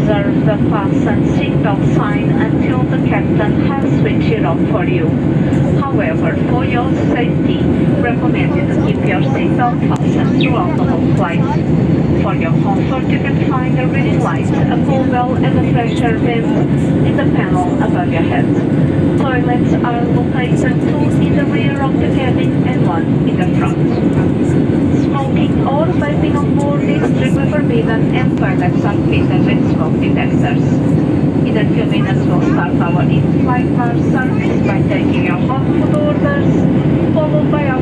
observe the fasten seatbelt sign until the captain has switched it off for you. However, for your safety, recommend you to keep your seatbelt fastened throughout the whole flight. For your comfort, you can find a reading light, a pull bell, and a pressure vent in the panel above your head. Toilets are located two in the rear of the cabin and one in the front. Smoking or vaping on board is strictly forbidden and toilets are fitted with smoke detectors. In a few minutes we'll start our in-flight bar service by taking your hot food orders, followed by our